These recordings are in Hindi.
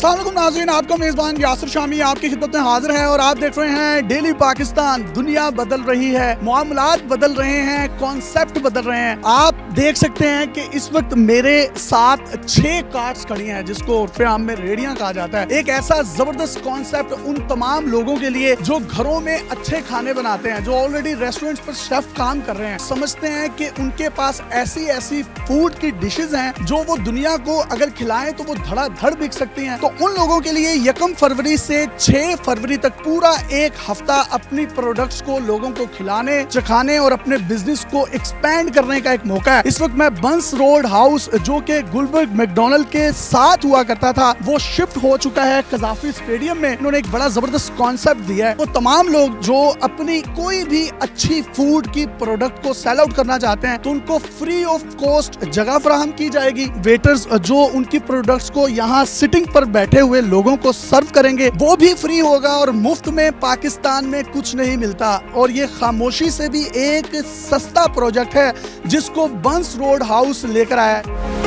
अस्सलाम वालेकुम नाज़रीन, आपका मेज़बान यासिर शामी आपकी खिदमत में हाजिर है और आप देख रहे हैं डेली पाकिस्तान। दुनिया बदल रही है, मामलात बदल रहे हैं, कॉन्सेप्ट बदल रहे हैं। आप देख सकते हैं कि इस वक्त मेरे साथ 6 कार्ट्स खड़ी हैं जिसको उर्फ़े आम में रेडियां कहा जाता है। एक ऐसा जबरदस्त कॉन्सेप्ट उन तमाम लोगों के लिए जो घरों में अच्छे खाने बनाते हैं, जो ऑलरेडी रेस्टोरेंट्स पर शेफ काम कर रहे हैं, समझते हैं कि उनके पास ऐसी ऐसी फूड की डिशेज हैं जो वो दुनिया को अगर खिलाएं तो वो धड़ाधड़ बिक सकती हैं। तो उन लोगों के लिए 1 फरवरी से 6 फरवरी तक पूरा एक हफ्ता अपनी प्रोडक्ट्स को लोगों को खिलाने, चखाने और अपने बिजनेस को एक्सपेंड करने का एक मौका है। इस वक्त मैं बंस रोड हाउस जो कि गुलबर्ग मैकडॉनल्ड के साथ हुआ करता था, वो शिफ्ट हो चुका है कज़ाफी स्टेडियम में। इन्होंने एक बड़ा जबरदस्त कॉन्सेप्ट दिया है। वो तमाम लोग जो अपनी कोई भी अच्छी फूड की प्रोडक्ट को सेल आउट करना चाहते हैं तो उनको फ्री ऑफ कॉस्ट जगह फराहम की जाएगी। वेटर्स जो उनकी प्रोडक्ट्स को यहाँ सिटिंग पर बैठे हुए लोगों को सर्व करेंगे वो भी फ्री होगा और मुफ्त में। पाकिस्तान में कुछ नहीं मिलता और ये खामोशी से भी एक सस्ता प्रोजेक्ट है जिसको बंस रोड हाउस लेकर आया है।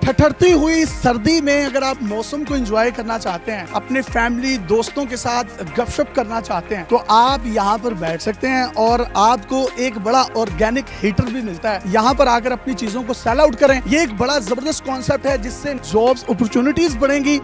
ठठरती हुई सर्दी में अगर आप मौसम को एंजॉय करना चाहते हैं, अपने फैमिली दोस्तों के साथ गपशप करना चाहते हैं तो आप यहाँ पर बैठ सकते हैं और आपको एक बड़ा ऑर्गेनिक हीटर भी मिलता है। यहाँ पर आकर अपनी चीजों को सेल आउट करें। ये एक बड़ा जबरदस्त कॉन्सेप्ट है जिससे जॉब्स अपॉर्चुनिटीज बढ़ेंगी।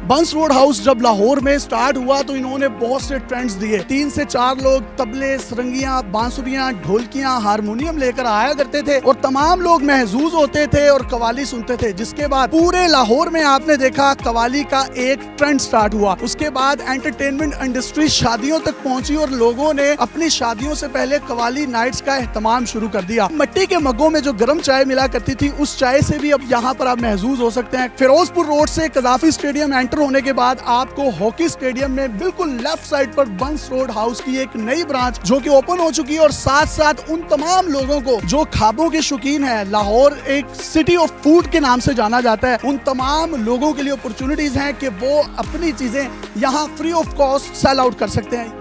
बंस रोड हाउस जब लाहौर में स्टार्ट हुआ तो इन्होंने बहुत से ट्रेंड्स दिए। 3 से 4 लोग तबले, सरंगियां, बांसुरियां, ढोलकियां, हारमोनियम लेकर आया करते थे और तमाम लोग महजूज होते थे और कवाली सुनते थे। जिसके बाद पूरे लाहौर में आपने देखा कवाली का एक ट्रेंड स्टार्ट हुआ। उसके बाद एंटरटेनमेंट इंडस्ट्री शादियों तक पहुंची और लोगों ने अपनी शादियों से पहले कवाली नाइट्स का एहतमाम शुरू कर दिया। मिट्टी के मग्गों में जो गर्म चाय मिला करती थी उस चाय से भी अब यहाँ पर आप महजूज हो सकते हैं। फिरोजपुर रोड से कज़ाफी स्टेडियम एंटर होने के बाद आपको हॉकी स्टेडियम में बिल्कुल लेफ्ट साइड पर बंस रोड हाउस की एक नई ब्रांच जो कि ओपन हो चुकी है और साथ साथ उन तमाम लोगों को जो खाबों के शौकीन हैं, लाहौर एक सिटी ऑफ फूड के नाम से जाना जाता है, उन तमाम लोगों के लिए अपॉर्चुनिटीज हैं कि वो अपनी चीजें यहाँ free of cost sell out कर सकते हैं।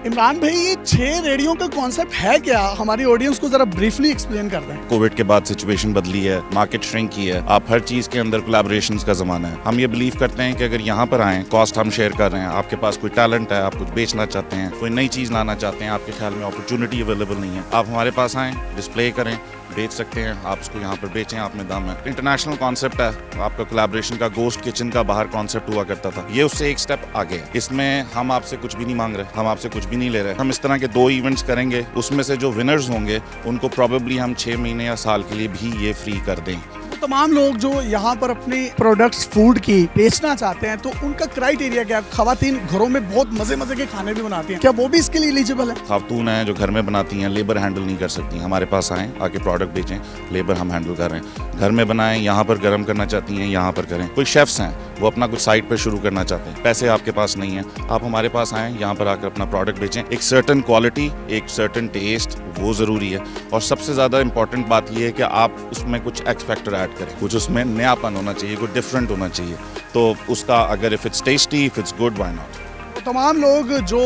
इमरान भाई, ये 6 रेडियो का कॉन्सेप्ट है क्या? हमारी ऑडियंस को जरा ब्रीफली एक्सप्लेन कर दें। कोविड के बाद सिचुएशन बदली है, मार्केट श्रिंक की है, आप हर चीज के अंदर कोलैबोरेशंस का जमाना है। हम ये बिलीव करते हैं कि अगर यहाँ पर आए, कॉस्ट हम शेयर कर रहे हैं, आपके पास कोई टैलेंट है, आप कुछ बेचना चाहते हैं, कोई नई चीज लाना चाहते हैं, आपके ख्याल में अपॉर्चुनिटी अवेलेबल नहीं है, आप हमारे पास आए, डिस्प्ले करें, बेच सकते हैं, आप उसको यहाँ पर बेचें, आप में दाम है। इंटरनेशनल कॉन्सेप्ट है आपका कोलैबोरेशन का। गोस्ट किचन का बाहर कॉन्सेप्ट हुआ करता था, ये उससे एक स्टेप आगे है। इसमें हम आपसे कुछ भी नहीं मांग रहे, हम आपसे कुछ भी नहीं ले रहे। हम इस तरह के 2 इवेंट्स करेंगे, उसमें से जो विनर्स होंगे उनको प्रॉबेबली हम 6 महीने या साल के लिए भी ये फ्री कर दें। तमाम लोग जो यहाँ पर अपने प्रोडक्ट्स फूड की बेचना चाहते हैं तो उनका क्राइटेरिया क्या? खवातीन घरों में बहुत मजे मजे के खाने भी बनाती हैं, क्या वो भी इसके लिए एलिजिबल है? खातून हैं जो घर में बनाती हैं, लेबर हैंडल नहीं कर सकती, हमारे पास आएँ, आके प्रोडक्ट बेचें, लेबर हम हैंडल कर रहे हैं। घर में बनाएं, यहाँ पर गर्म करना चाहती हैं, यहाँ पर करें। कोई शेफ्स हैं वो अपना कुछ साइट पर शुरू करना चाहते हैं, पैसे आपके पास नहीं है, आप हमारे पास आएँ, यहाँ पर आकर अपना प्रोडक्ट बेचें। एक सर्टन क्वालिटी, एक सर्टन टेस्ट, वो ज़रूरी है। और सबसे ज़्यादा इंपॉर्टेंट बात यह है कि आप उसमें कुछ एक्स फैक्टर ऐड करें, कुछ उसमें नयापन होना चाहिए, कुछ डिफरेंट होना चाहिए। तो उसका अगर if it's tasty, if it's good, why not. तमाम लोग जो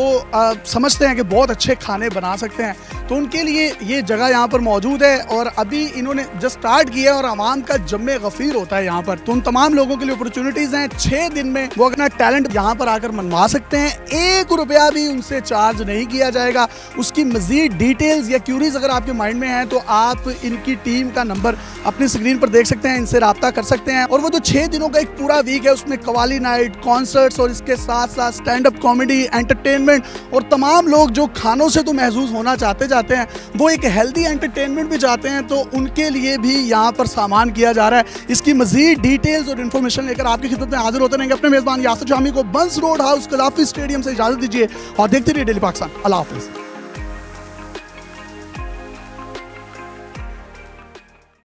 समझते हैं कि बहुत अच्छे खाने बना सकते हैं तो उनके लिए ये जगह यहाँ पर मौजूद है और अभी इन्होंने जस्ट स्टार्ट किया है और आवाम का जम्मे गफीर होता है यहाँ पर। तो उन तमाम लोगों के लिए अपॉर्चुनिटीज हैं। 6 दिन में वो अपना टैलेंट यहाँ पर आकर मनवा सकते हैं। 1 रुपया भी उनसे चार्ज नहीं किया जाएगा। उसकी मजीद डिटेल्स या क्यूरीज अगर आपके माइंड में हैं तो आप इनकी टीम का नंबर अपनी स्क्रीन पर देख सकते हैं, इनसे रब्ता कर सकते हैं। और वो जो 6 दिनों का एक पूरा वीक है उसमें कवाली नाइट, कॉन्सर्ट्स और इसके साथ साथ स्टैंड अप कॉमेडी, एंटरटेनमेंट और तमाम लोग जो खानों से तो महजूज होना चाहते हैं वो एक हेल्दी एंटरटेनमेंट भी चाहते हैं तो उनके लिए भी यहाँ पर सामान किया जा रहा है। इसकी मजीद डिटेल्स और इन्फॉर्मेशन लेकर आपकी खिदमत में हाजिर होते रहेंगे। अपने मेजबान यासिर शामी को बंस रोड हाउस कज़ाफी स्टेडियम से इजाजत दीजिए और देखते रहिए डेली पाकिस्तान। अल्लाह हाफिज़।